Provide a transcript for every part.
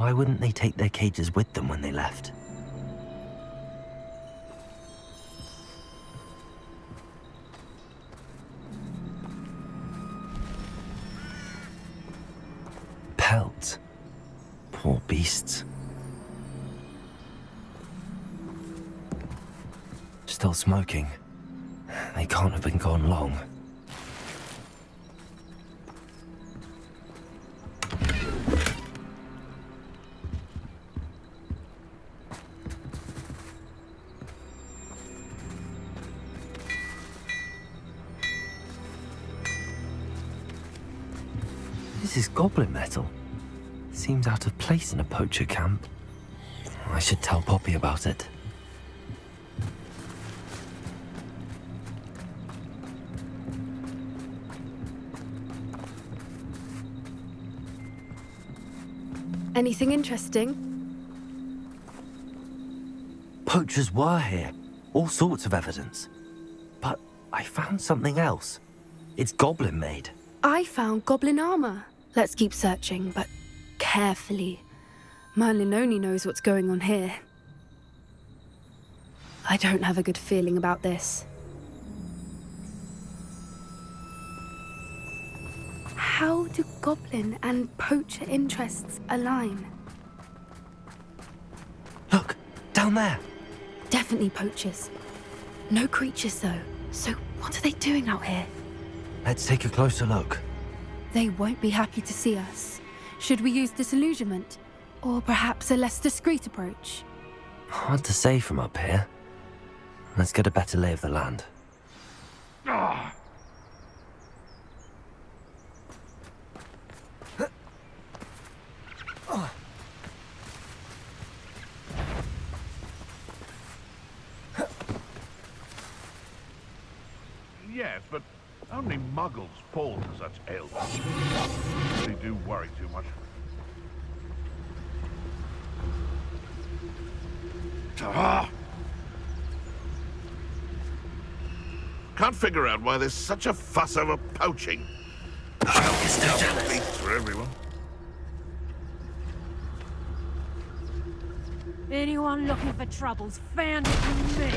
Why wouldn't they take their cages with them when they left? Pelts. Poor beasts. Still smoking. They can't have been gone long. This is goblin metal. Seems out of place in a poacher camp. I should tell Poppy about it. Anything interesting? Poachers were here. All sorts of evidence. But I found something else. It's goblin made. I found goblin armor. Let's keep searching, but carefully. Merlin only knows what's going on here. I don't have a good feeling about this. How do goblin and poacher interests align? Look, down there. Definitely poachers. No creatures though. So what are they doing out here? Let's take a closer look. They won't be happy to see us. Should we use disillusionment? Or perhaps a less discreet approach? Hard to say from up here. Let's get a better lay of the land. Yes, but only muggles fall to such ailments. They do worry too much. Can't figure out why there's such a fuss over poaching. Beats for everyone. Anyone looking for trouble's found it in me.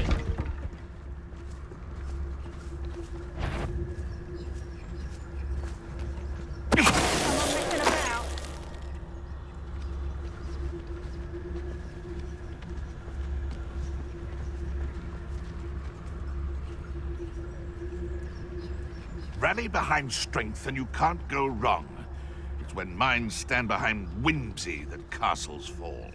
Someone messing about. Rally behind strength and you can't go wrong. It's when minds stand behind whimsy that castles fall.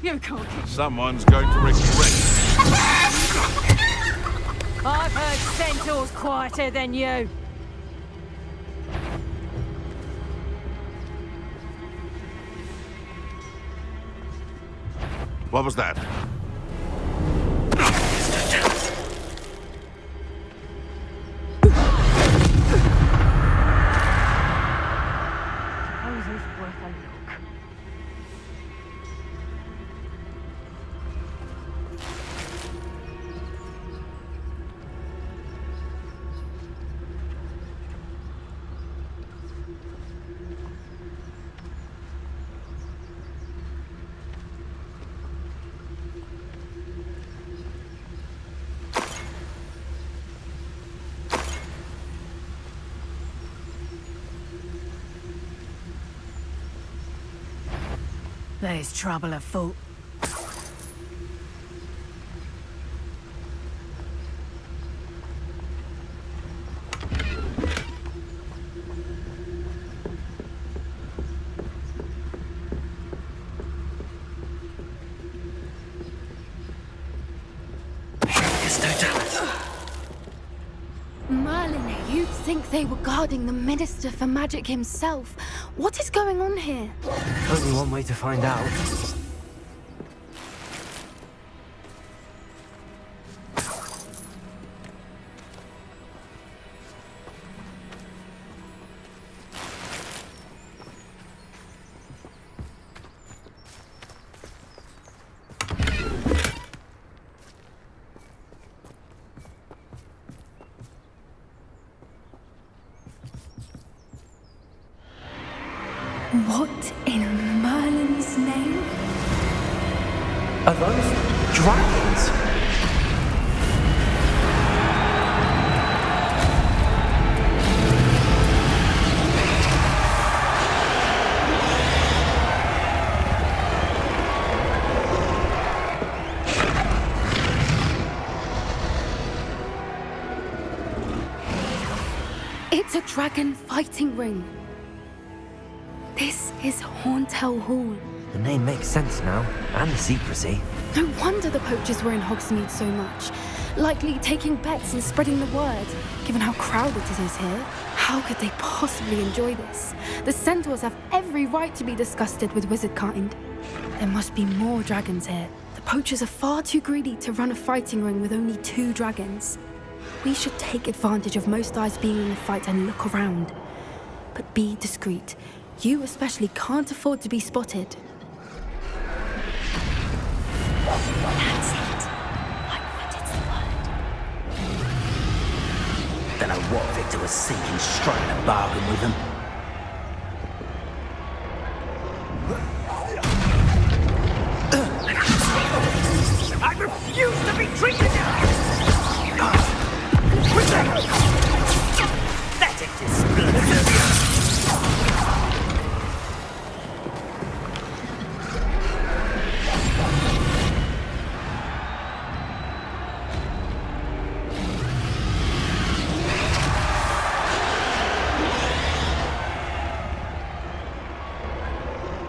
You can't keep... Someone's going to regret. I've heard centaurs quieter than you. What was that? Suppose it's worth a look. There's trouble afoot. Merlin, you'd think they were guarding the Minister for Magic himself. What is going on here? Only one way to find out. What in Merlin's name? Are those dragons? It's a dragon fighting ring. This is Hauntel Hall. The name makes sense now, and the secrecy. No wonder the poachers were in Hogsmeade so much. Likely taking bets and spreading the word, given how crowded it is here. How could they possibly enjoy this? The centaurs have every right to be disgusted with wizard kind. There must be more dragons here. The poachers are far too greedy to run a fighting ring with only 2 dragons. We should take advantage of most eyes being in the fight and look around. But be discreet. You especially can't afford to be spotted. That's it. I bet it's the word. Don't know what Victor was thinking, striking a bargain with them. I refuse to be treated pathetic display.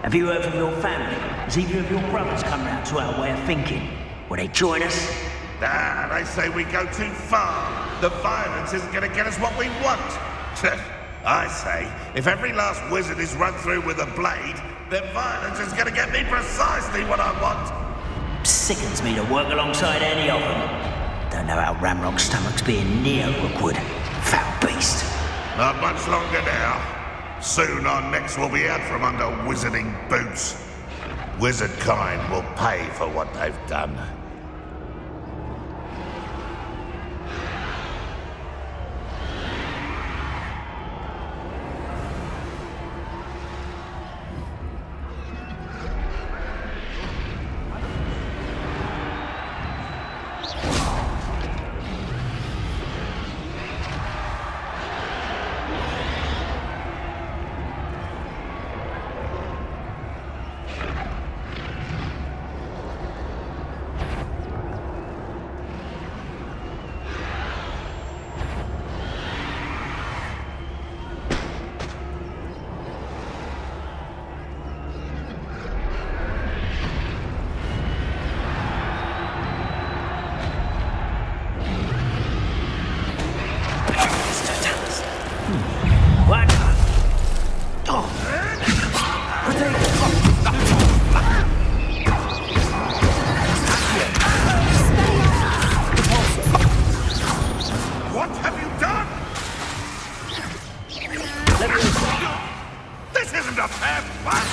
Have you heard from your family? Has either of your brothers come round to our way of thinking? Will they join us? Nah, they say we go too far. The violence isn't going to get us what we want. I say, if every last wizard is run through with a blade, then violence is going to get me precisely what I want. Sickens me to work alongside any of them. Don't know how Ramrock's stomach's being near Rookwood. Foul beast. Not much longer now. Soon our necks will be out from under wizarding boots. Wizard kind will pay for what they've done. What? What have you done? This isn't a fair fight!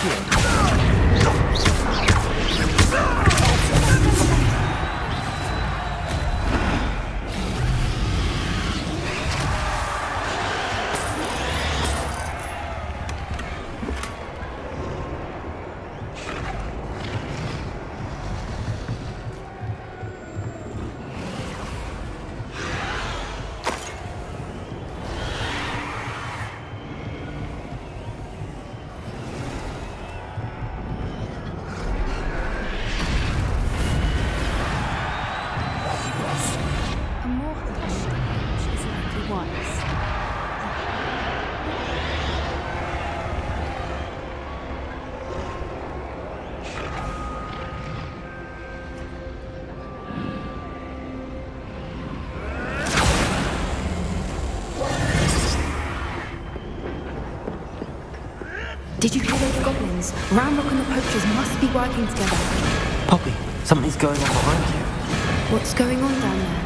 A more hushed approach is likely wise. Did you hear those goblins? Ramrock and the poachers must be working together. Poppy, something's going on behind you. What's going on down there?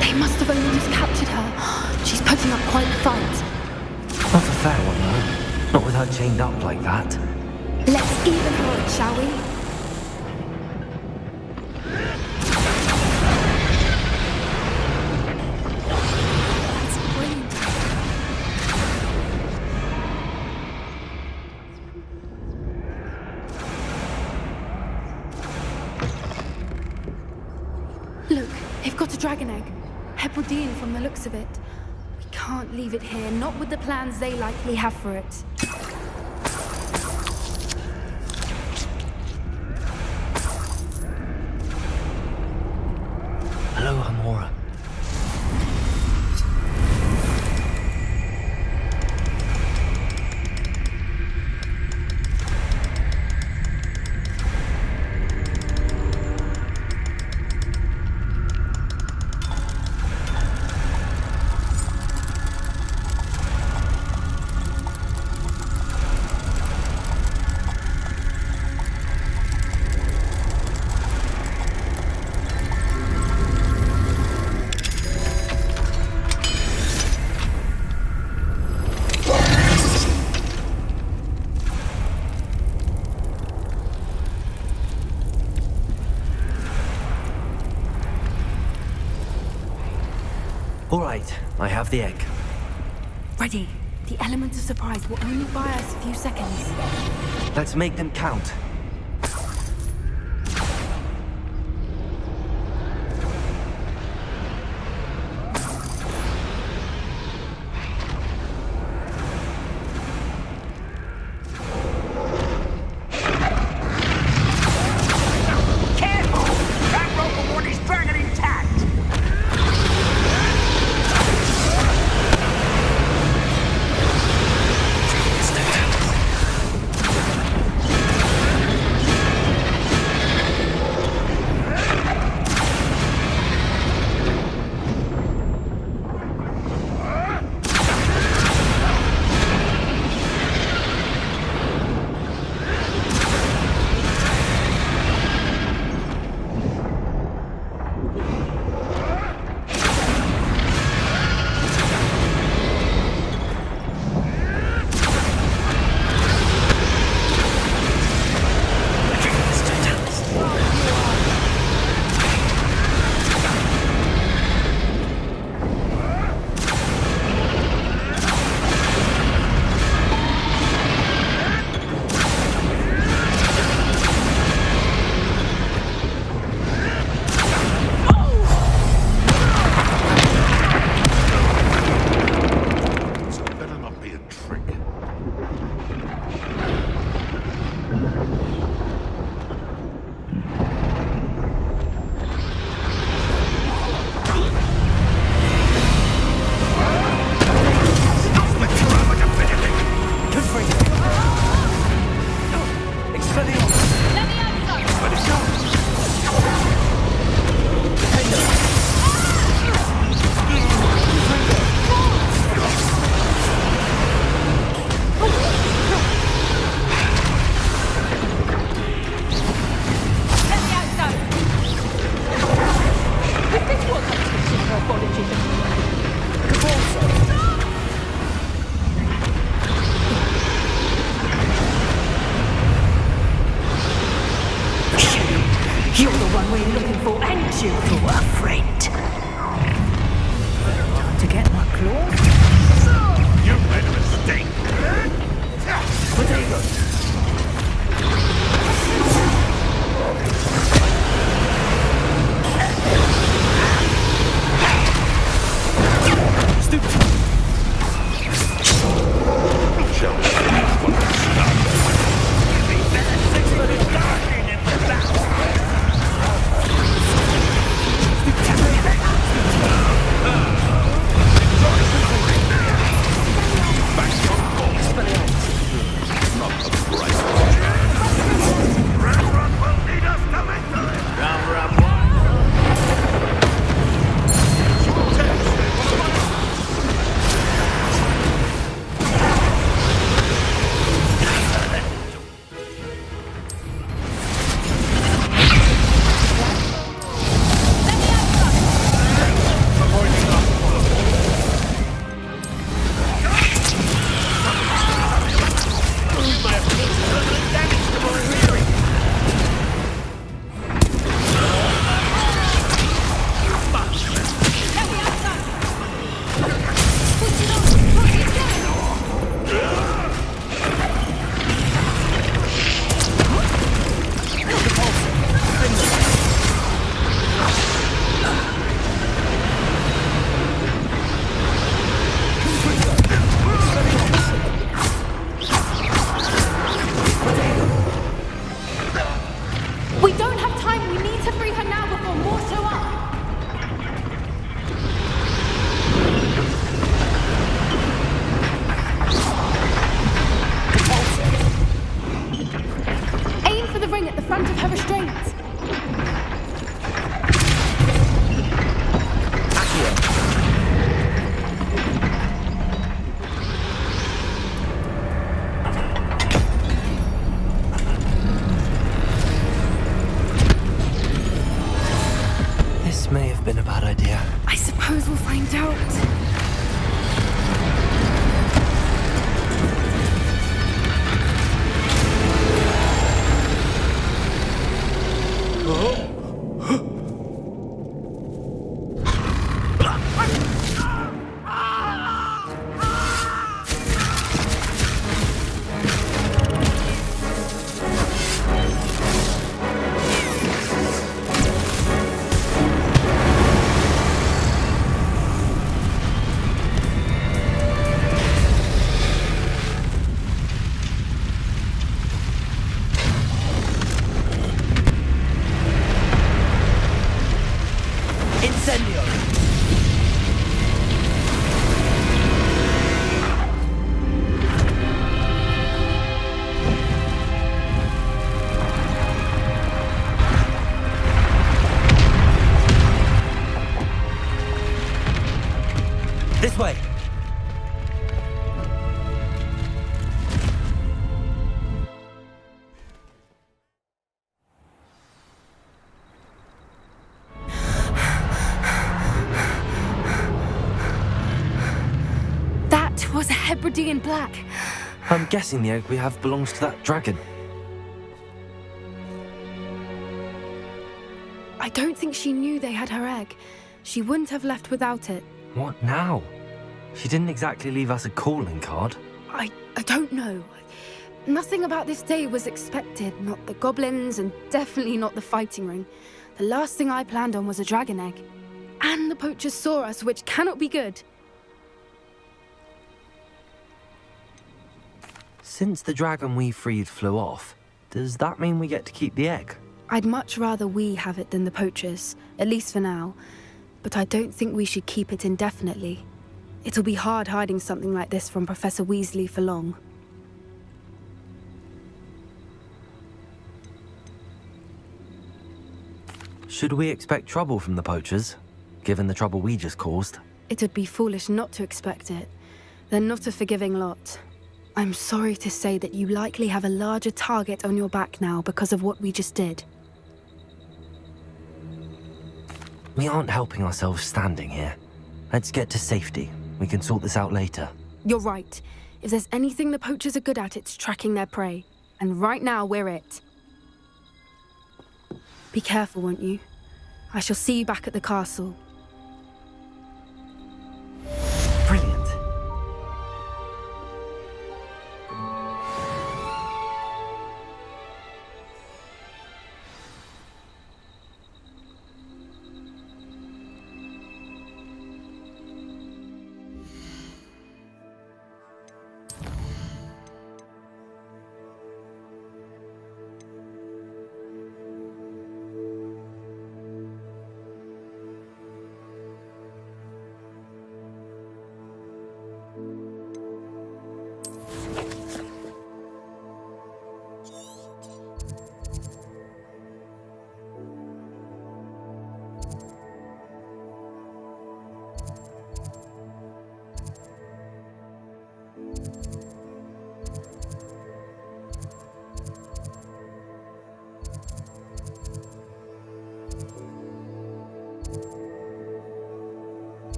They must have only just captured her. She's putting up quite the fight. Not a fair one, though. Not with her chained up like that. Let's even her it, shall we? Look, they've got a dragon egg. Hebridean from the looks of it. We can't leave it here, not with the plans they likely have for it. Hello, Hamora. All right, I have the egg. Ready. The element of surprise will only buy us a few seconds. Let's make them count. Careful! That rope award is dragon intact! This may have been a bad idea. I suppose we'll find out. Incendio! This way! That was a Hebridean black. I'm guessing the egg we have belongs to that dragon. I don't think she knew they had her egg. She wouldn't have left without it. What now? She didn't exactly leave us a calling card. I don't know. Nothing about this day was expected. Not the goblins, and definitely not the fighting ring. The last thing I planned on was a dragon egg. And the poachers saw us, which cannot be good. Since the dragon we freed flew off, does that mean we get to keep the egg? I'd much rather we have it than the poachers, at least for now. But I don't think we should keep it indefinitely. It'll be hard hiding something like this from Professor Weasley for long. Should we expect trouble from the poachers, given the trouble we just caused? It would be foolish not to expect it. They're not a forgiving lot. I'm sorry to say that you likely have a larger target on your back now because of what we just did. We aren't helping ourselves standing here. Let's get to safety. We can sort this out later. You're right. If there's anything the poachers are good at, it's tracking their prey. And right now, we're it. Be careful, won't you? I shall see you back at the castle. Brilliant.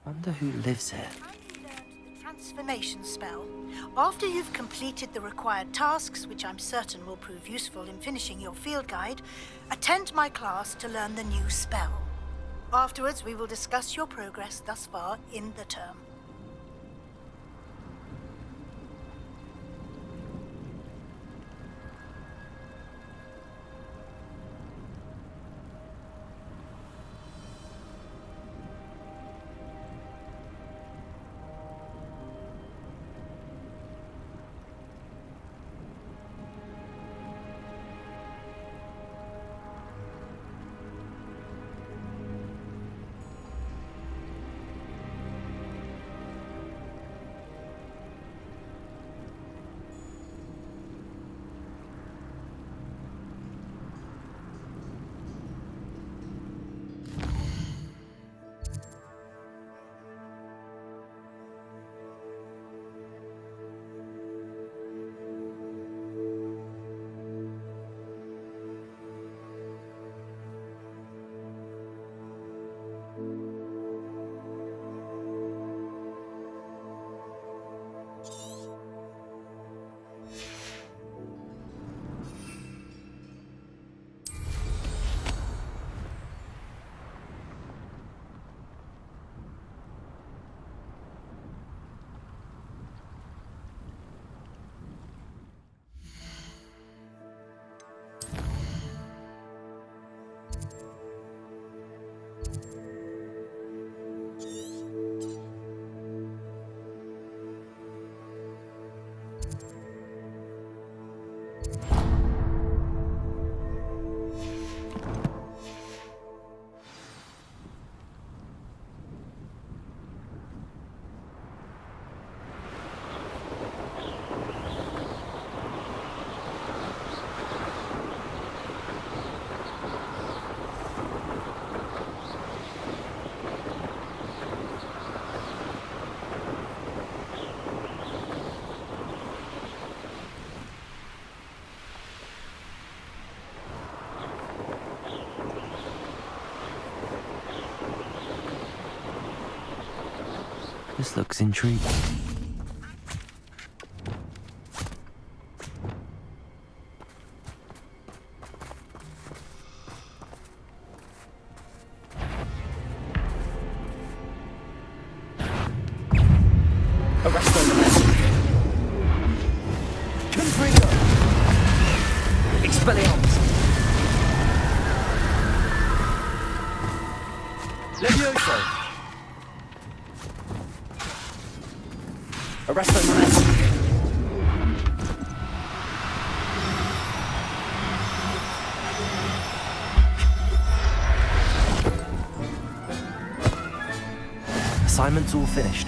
Wonder who lives here. You learned the transformation spell. After you've completed the required tasks, which I'm certain will prove useful in finishing your field guide, attend my class to learn the new spell. Afterwards, we will discuss your progress thus far in the term. This looks intriguing. Arrest on the message. Confringo. Expelliarmus. Levioso. Arrest on the message. Assignment's all finished.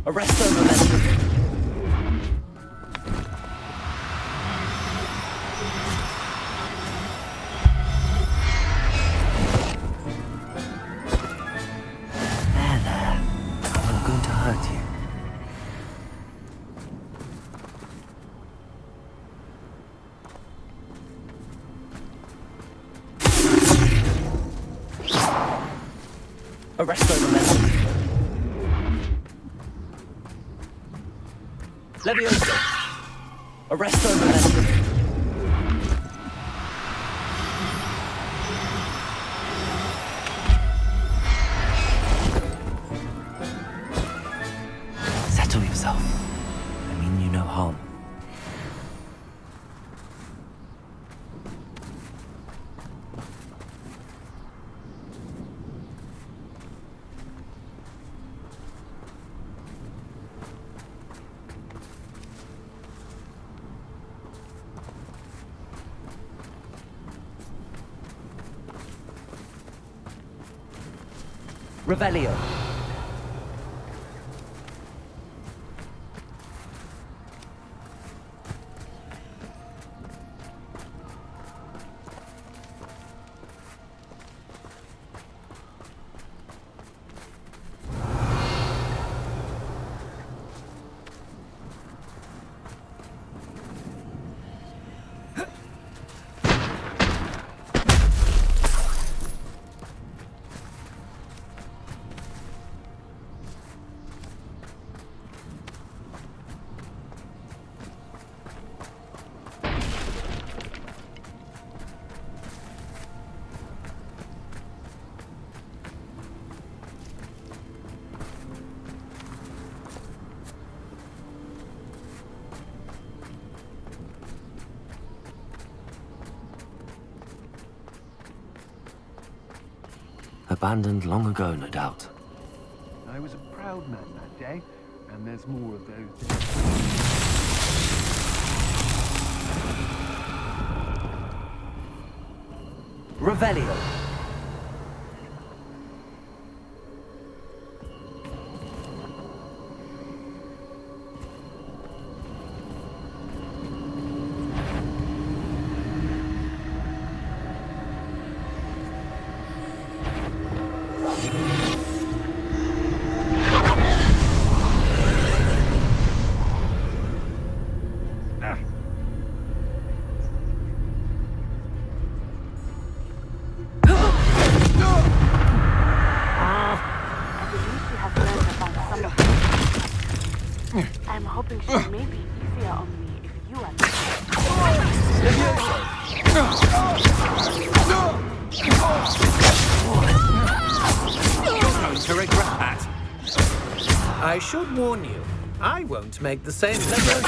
Arrest on the message. Arresto momentum. Levioso. Arresto momentum. Settle yourself. I mean you no harm. Revelio. Abandoned long ago, no doubt. I was a proud man that day, and there's more of those days. Revelio. I'm hoping she may be easier on me if you are. You're going to regret that. I should warn you, I won't make the same mistake.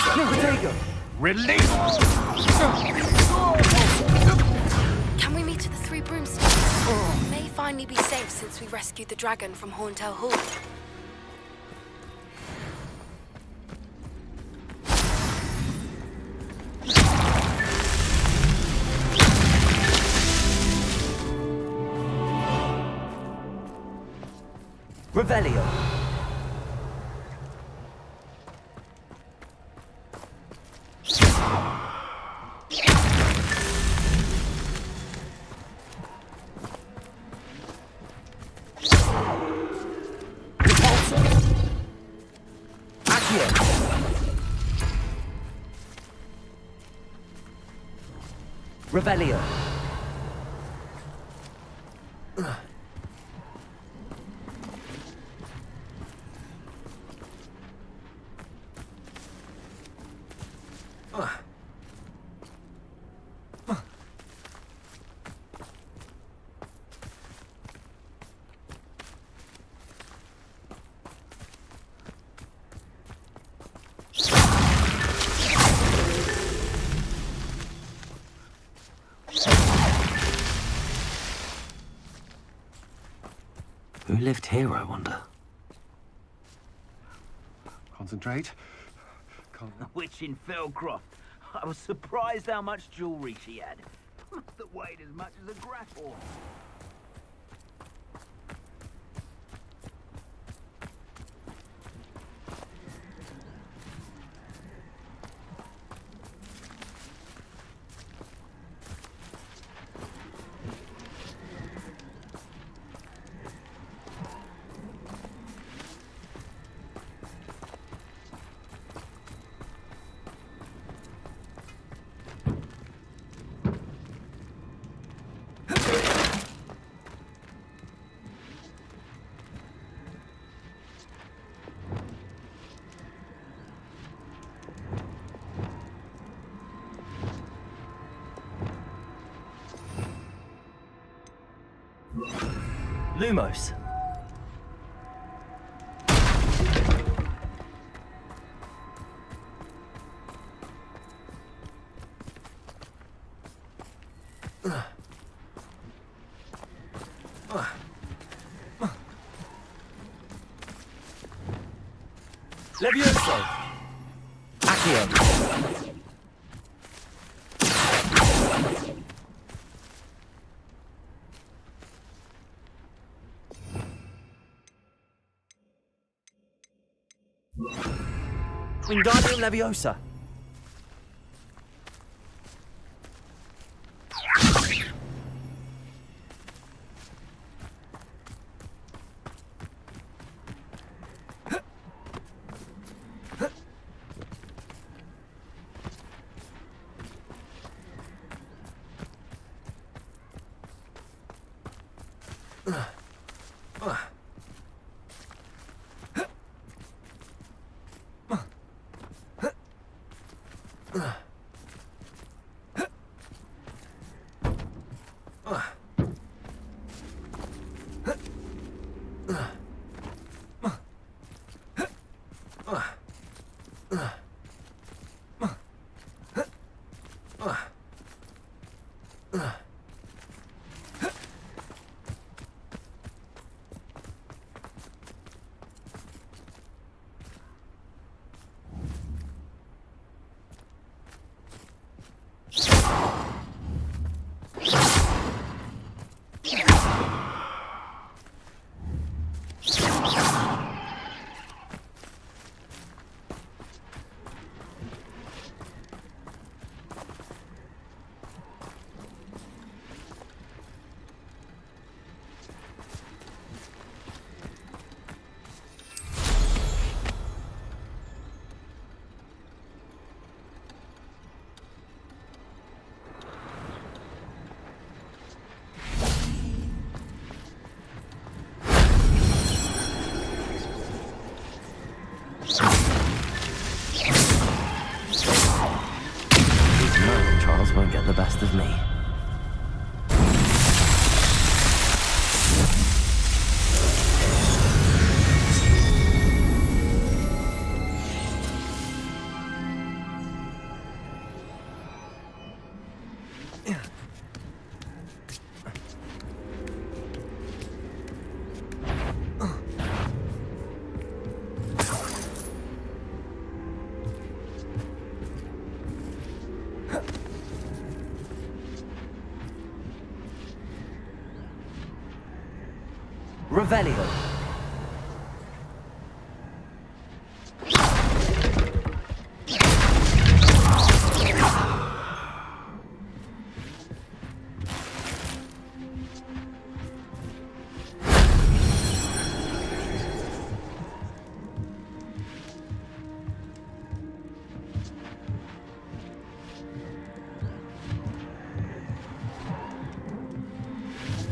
Release! Can we meet at the Three Broomsticks? We may finally be safe since we rescued the dragon from Horntail Hall. Revelio. Revelio. Who lived here, I wonder? Concentrate. A witch in Felcroft. I was surprised how much jewelry she had. Must have weighed as much as a grapple. Lumos. Levioso. Accio. Wingardium Leviosa. Won't get the best of me. Revelio.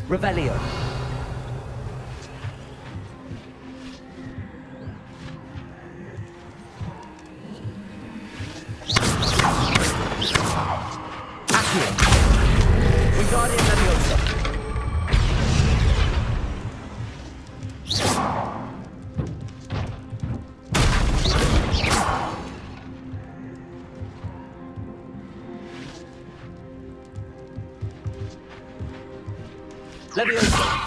Revelio. Wingardium Leviosa. Leviosa.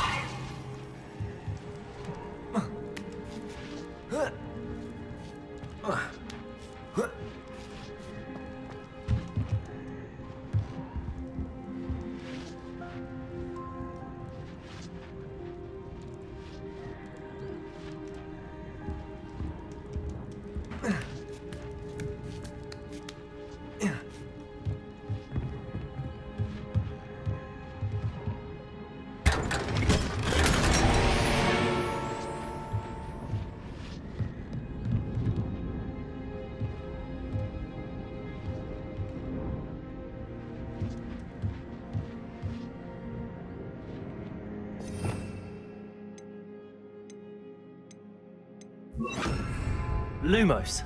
Lumos.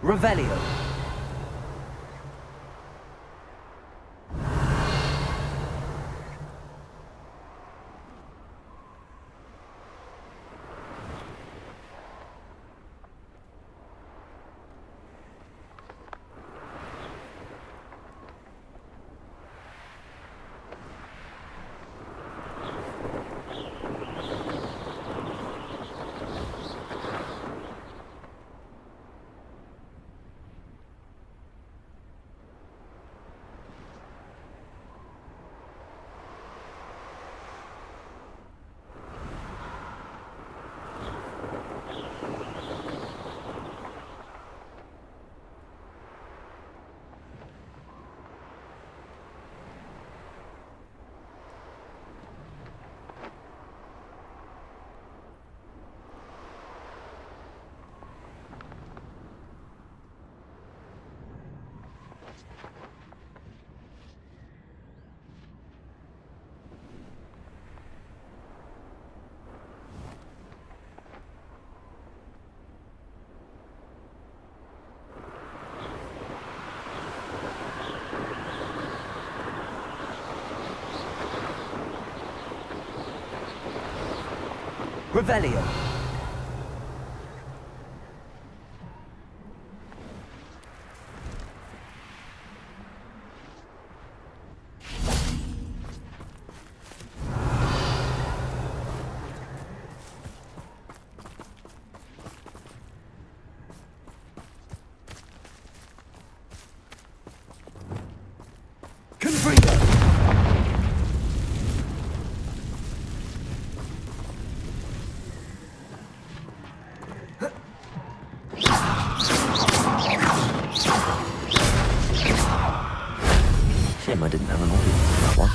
Revelio. Revelio. Confringo. Shame I didn't have an audience for that one.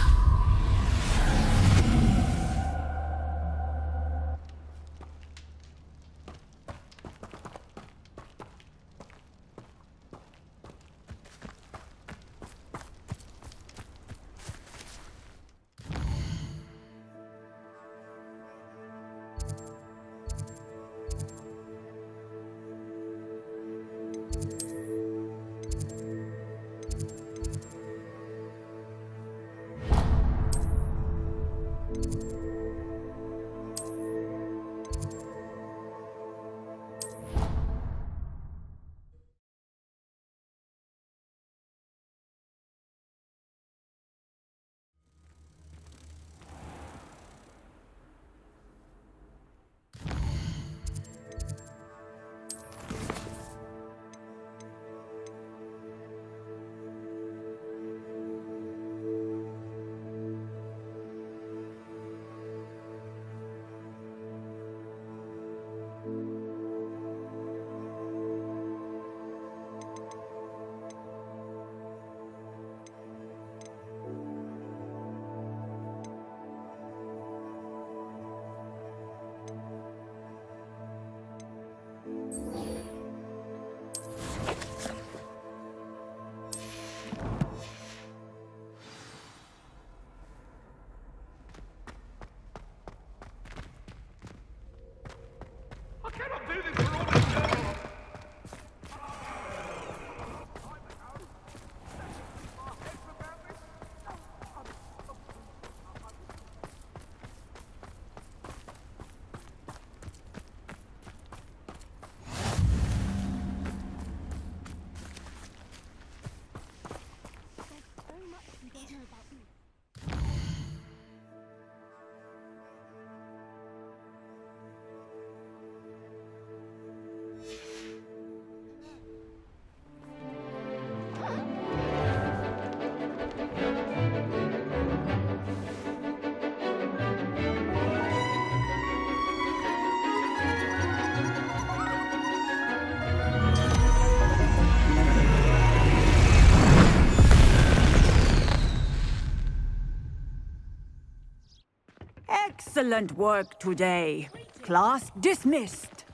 Excellent work today. Class dismissed.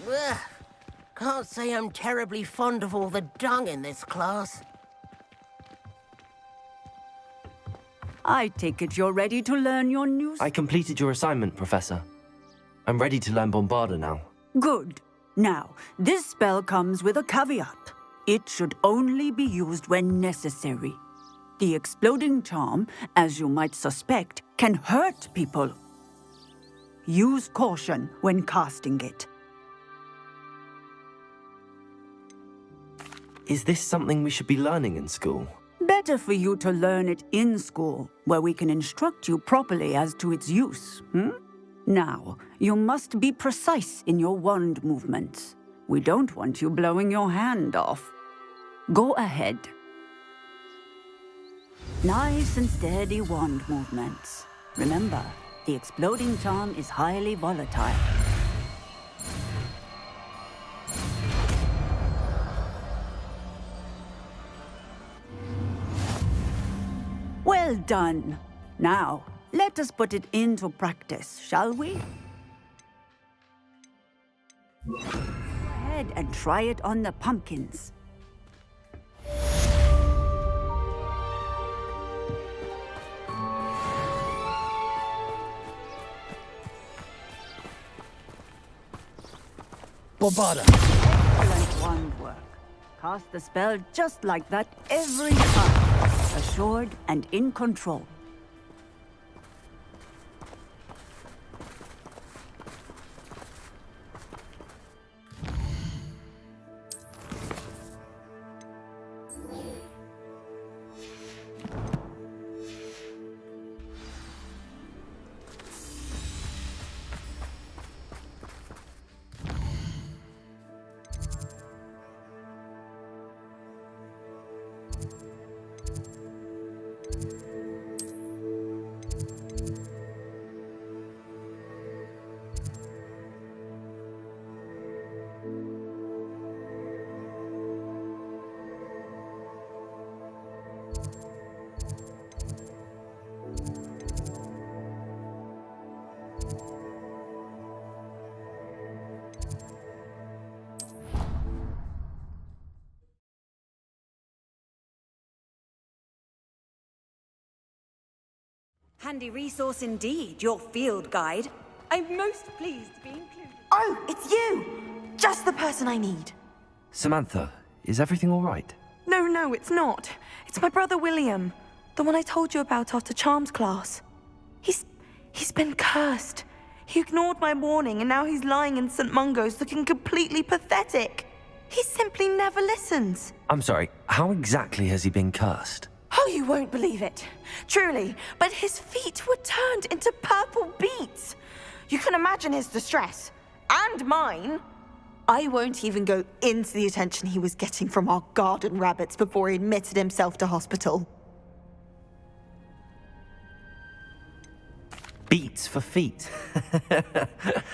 Ugh. Can't say I'm terribly fond of all the dung in this class. I take it you're ready to learn your new... I completed your assignment, Professor. I'm ready to learn Bombarda now. Good. Now, this spell comes with a caveat. It should only be used when necessary. The exploding charm, as you might suspect, can hurt people. Use caution when casting it. Is this something we should be learning in school? Better for you to learn it in school, where we can instruct you properly as to its use. Now, you must be precise in your wand movements. We don't want you blowing your hand off. Go ahead. Nice and steady wand movements. Remember, the exploding charm is highly volatile. Well done. Now, let us put it into practice, shall we? Go ahead and try it on the pumpkins. Bombada! Excellent wand work. Cast the spell just like that every time. Assured and in control. Handy resource indeed, your field guide. I'm most pleased to be included. Oh, it's you! Just the person I need. Samantha, is everything all right? No, it's not. It's my brother William. The one I told you about after Charms class. He's been cursed. He ignored my warning and now he's lying in St. Mungo's looking completely pathetic. He simply never listens. I'm sorry, how exactly has he been cursed? Oh, you won't believe it. Truly, but his feet were turned into purple beets. You can imagine his distress. And mine. I won't even go into the attention he was getting from our garden rabbits before he admitted himself to hospital. Beats for feet.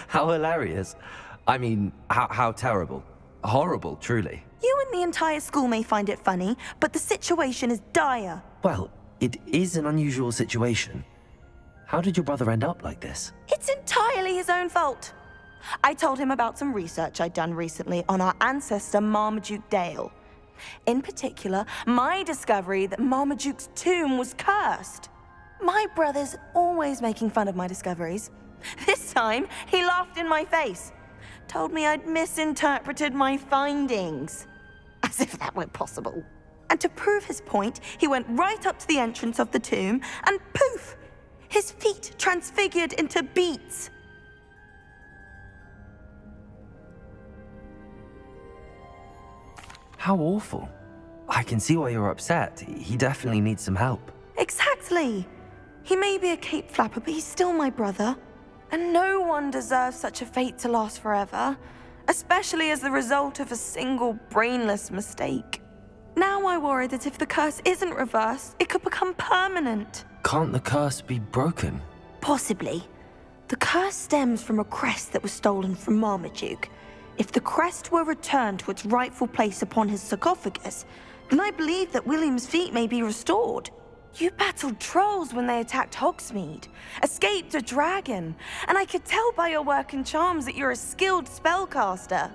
How hilarious. I mean, how terrible. Horrible, truly. You and the entire school may find it funny, but the situation is dire. Well, it is an unusual situation. How did your brother end up like this? It's entirely his own fault. I told him about some research I'd done recently on our ancestor Marmaduke Dale. In particular, my discovery that Marmaduke's tomb was cursed. My brother's always making fun of my discoveries. This time, he laughed in my face. Told me I'd misinterpreted my findings. As if that were possible. And to prove his point, he went right up to the entrance of the tomb and poof! His feet transfigured into beets. How awful. I can see why you're upset. He definitely needs some help. Exactly. He may be a cape flapper, but he's still my brother. And no one deserves such a fate to last forever, especially as the result of a single brainless mistake. Now I worry that if the curse isn't reversed, it could become permanent. Can't the curse be broken? Possibly. The curse stems from a crest that was stolen from Marmaduke. If the crest were returned to its rightful place upon his sarcophagus, then I believe that William's feet may be restored. You battled trolls when they attacked Hogsmeade, escaped a dragon, and I could tell by your work and charms that you're a skilled spellcaster.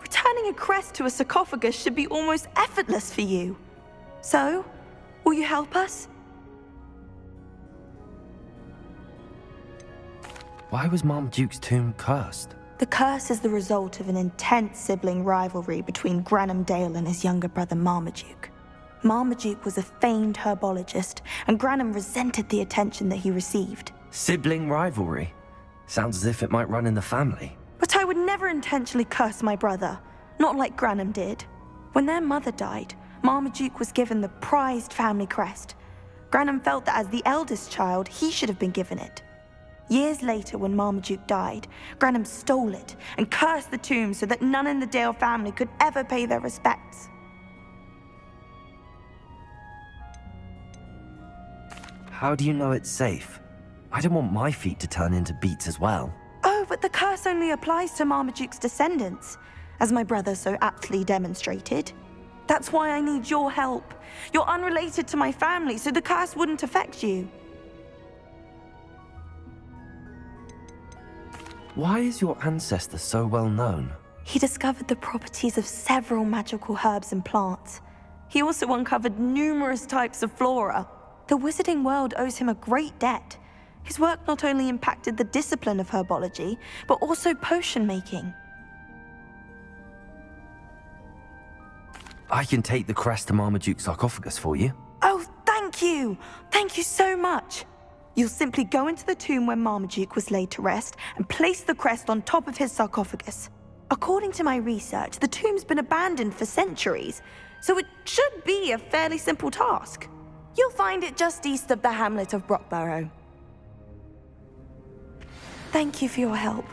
Returning a crest to a sarcophagus should be almost effortless for you. So, will you help us? Why was Marmaduke's tomb cursed? The curse is the result of an intense sibling rivalry between Granham Dale and his younger brother Marmaduke. Marmaduke was a famed herbologist, and Granham resented the attention that he received. Sibling rivalry? Sounds as if it might run in the family. But I would never intentionally curse my brother, not like Granham did. When their mother died, Marmaduke was given the prized family crest. Granham felt that as the eldest child, he should have been given it. Years later, when Marmaduke died, Granham stole it and cursed the tomb so that none in the Dale family could ever pay their respects. How do you know it's safe? I don't want my feet to turn into beets as well. Oh, but the curse only applies to Marmaduke's descendants, as my brother so aptly demonstrated. That's why I need your help. You're unrelated to my family, so the curse wouldn't affect you. Why is your ancestor so well known? He discovered the properties of several magical herbs and plants. He also uncovered numerous types of flora. The wizarding world owes him a great debt. His work not only impacted the discipline of herbology, but also potion making. I can take the crest to Marmaduke's sarcophagus for you. Oh, thank you! Thank you so much! You'll simply go into the tomb where Marmaduke was laid to rest and place the crest on top of his sarcophagus. According to my research, the tomb's been abandoned for centuries, so it should be a fairly simple task. You'll find it just east of the hamlet of Brockborough. Thank you for your help.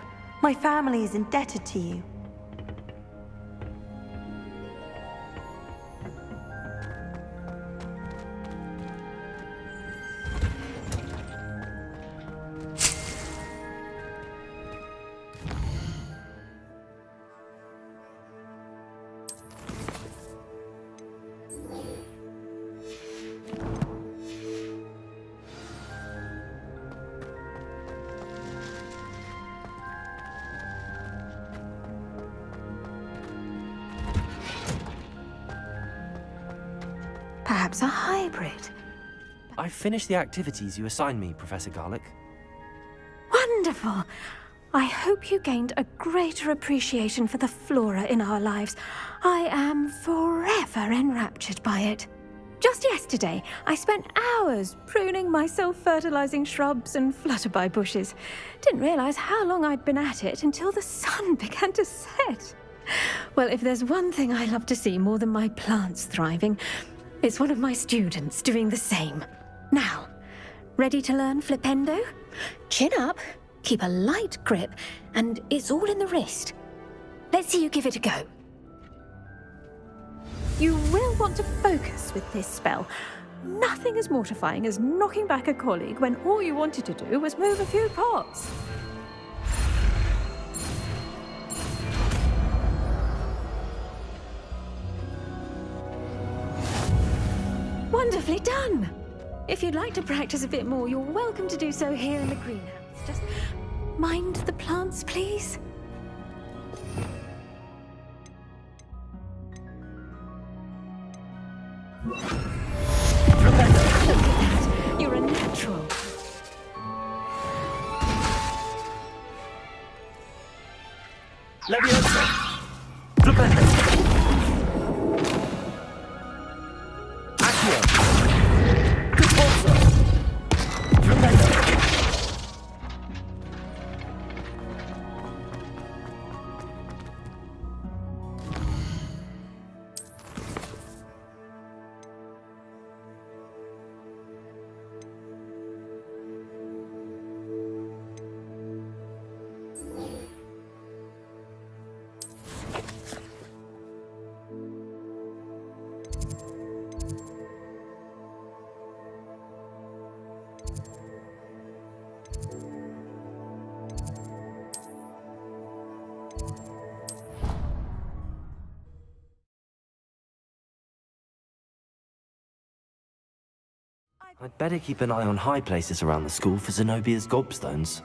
My family is indebted to you. Perhaps a hybrid. I've finished the activities you assigned me, Professor Garlick. Wonderful! I hope you gained a greater appreciation for the flora in our lives. I am forever enraptured by it. Just yesterday, I spent hours pruning my self-fertilizing shrubs and flutterby bushes. Didn't realize how long I'd been at it until the sun began to set. Well, if there's one thing I love to see more than my plants thriving, it's one of my students doing the same. Now, ready to learn Flipendo? Chin up, keep a light grip, and it's all in the wrist. Let's see you give it a go. You will want to focus with this spell. Nothing as mortifying as knocking back a colleague when all you wanted to do was move a few pots. Wonderfully done! If you'd like to practice a bit more, you're welcome to do so here in the greenhouse. Just mind the plants, please. Look at that! You're a natural. Leviosa! Flipendo! I'd better keep an eye on high places around the school for Zenobia's gobstones.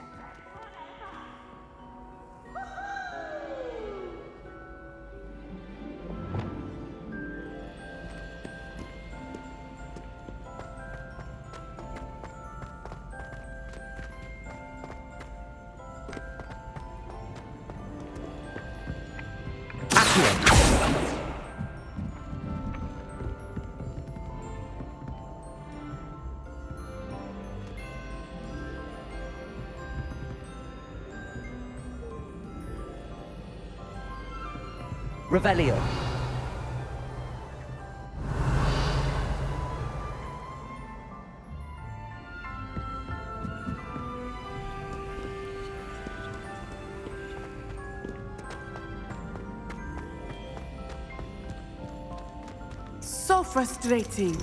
Revelio. So frustrating.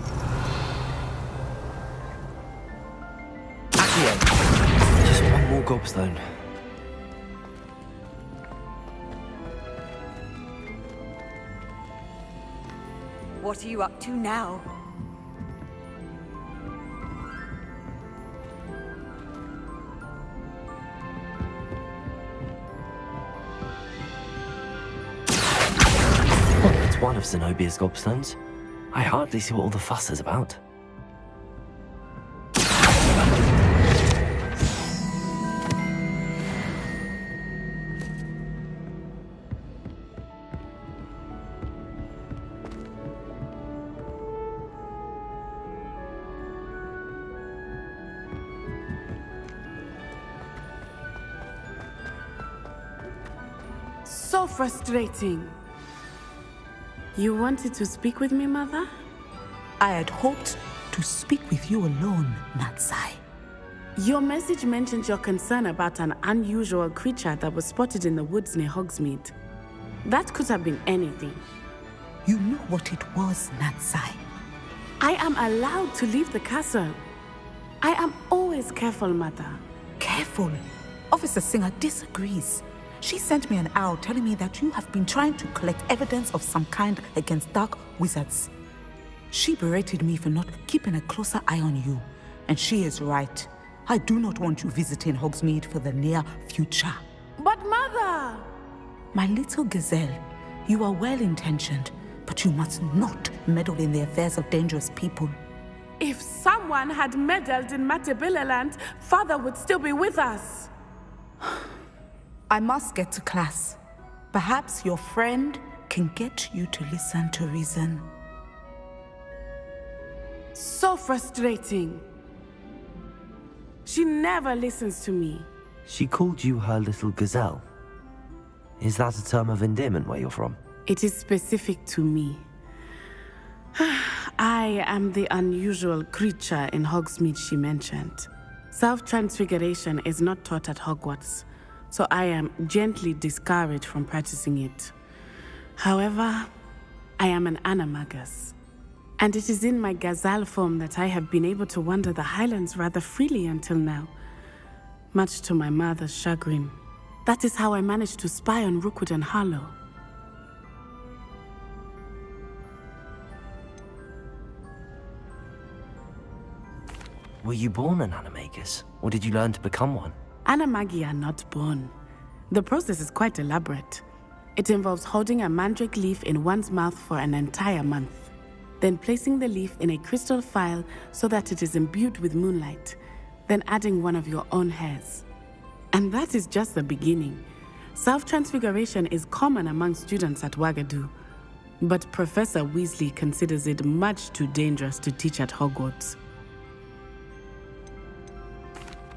Just one more gobstone. What are you up to now? Well, it's one of Zenobia's gobstones. I hardly see what all the fuss is about. So frustrating. You wanted to speak with me, Mother? I had hoped to speak with you alone, Natsai. Your message mentioned your concern about an unusual creature that was spotted in the woods near Hogsmeade. That could have been anything. You know what it was, Natsai. I am allowed to leave the castle. I am always careful, Mother. Careful? Officer Singer disagrees. She sent me an owl telling me that you have been trying to collect evidence of some kind against dark wizards. She berated me for not keeping a closer eye on you, and she is right. I do not want you visiting Hogsmeade for the near future. But Mother! My little gazelle, you are well-intentioned, but you must not meddle in the affairs of dangerous people. If someone had meddled in Matabeleland, Father would still be with us. I must get to class. Perhaps your friend can get you to listen to reason. So frustrating. She never listens to me. She called you her little gazelle. Is that a term of endearment where you're from? It is specific to me. I am the unusual creature in Hogsmeade she mentioned. Self-transfiguration is not taught at Hogwarts, so I am gently discouraged from practicing it. However, I am an animagus, and it is in my gazelle form that I have been able to wander the Highlands rather freely until now, much to my mother's chagrin. That is how I managed to spy on Rookwood and Harlow. Were you born an animagus, or did you learn to become one? Animagi are not born. The process is quite elaborate. It involves holding a mandrake leaf in one's mouth for an entire month, then placing the leaf in a crystal phial so that it is imbued with moonlight, then adding one of your own hairs. And that is just the beginning. Self-transfiguration is common among students at Wagadu, but Professor Weasley considers it much too dangerous to teach at Hogwarts.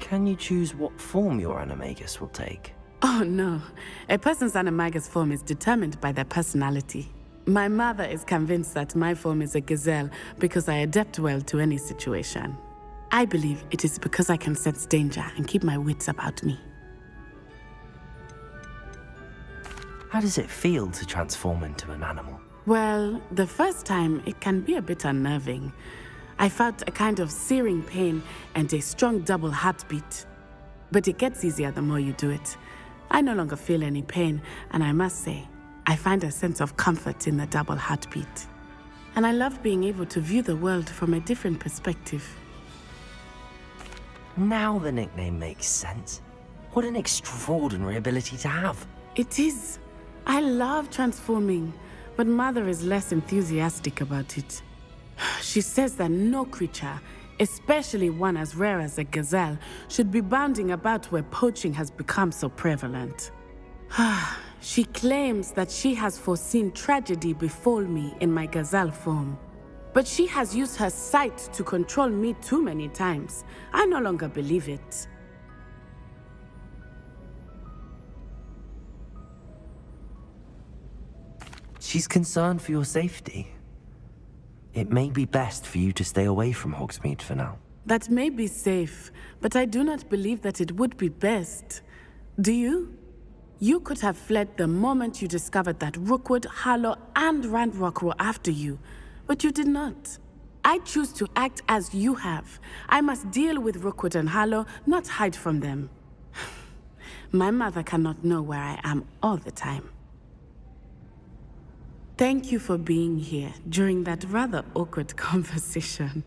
Can you choose what form your animagus will take? Oh no, a person's animagus form is determined by their personality. My mother is convinced that my form is a gazelle because I adapt well to any situation. I believe it is because I can sense danger and keep my wits about me. How does it feel to transform into an animal? Well, the first time it can be a bit unnerving. I felt a kind of searing pain and a strong double heartbeat. But it gets easier the more you do it. I no longer feel any pain, and I must say, I find a sense of comfort in the double heartbeat. And I love being able to view the world from a different perspective. Now the nickname makes sense. What an extraordinary ability to have. It is. I love transforming, but Mother is less enthusiastic about it. She says that no creature, especially one as rare as a gazelle, should be bounding about where poaching has become so prevalent. She claims that she has foreseen tragedy befall me in my gazelle form. But she has used her sight to control me too many times. I no longer believe it. She's concerned for your safety. It may be best for you to stay away from Hogsmeade for now. That may be safe, but I do not believe that it would be best. Do you? You could have fled the moment you discovered that Rookwood, Harlow, and Ranrock were after you, but you did not. I choose to act as you have. I must deal with Rookwood and Harlow, not hide from them. My mother cannot know where I am all the time. Thank you for being here during that rather awkward conversation.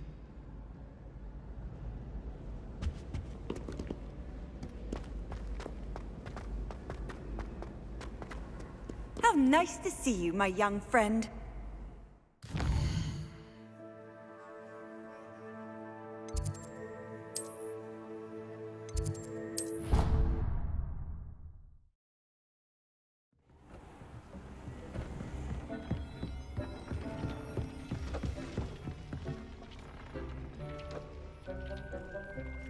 How nice to see you, my young friend.